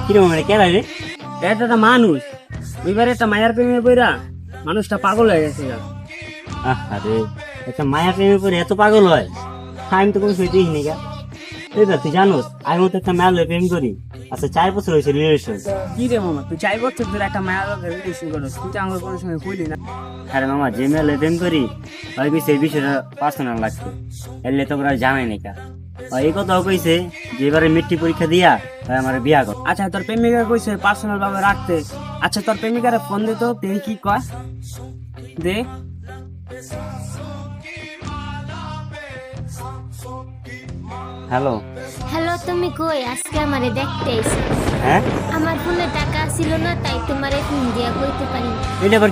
কিরকম মানে কেন রে? এটা একটা মানুষ এবারে একটা মায়ের প্রেমে পড়া মানুষটা পাগল হয়ে গেছে আরে একটা মায়া প্রেমের পরে এত পাগল হয়, আমি তো কোনো সময় দেখিনি গা। তুই জানোস আমি মতো একটা মেয়ে প্রেম করি, আচ্ছা 4 বছর হয়েছে রিলেশন। কি রে মামা তুই 4 বছর ধরে একটা মায়ের রিলেশন করস, তুই তো আমার কোনো সময় কইলি না। আরে মামা যে মেয়ে প্রেম করি ওই কইছে এই বিষয়টা পার্সোনাল লাগছে, এলে তো ওরা জানে না কা। এই কথাও কইছে যে এবারে মেট্রিক পরীক্ষা দিয়া আমার বিয়া কর। আচ্ছা তোর প্রেমিকা কইছে পার্সোনাল ভাবে রাখতে, আচ্ছা তোর প্রেমিকারে ফোন দে তো দেখি কি কয়, দে। হ্যালো। হ্যালো, তুমি কই? আজকে আমারে দেখতে আইছো? হ্যাঁ আমার ফোনে টাকা ছিল না, তাই তোমারে ফোন দিয়া কইতে পারি। এটা আবার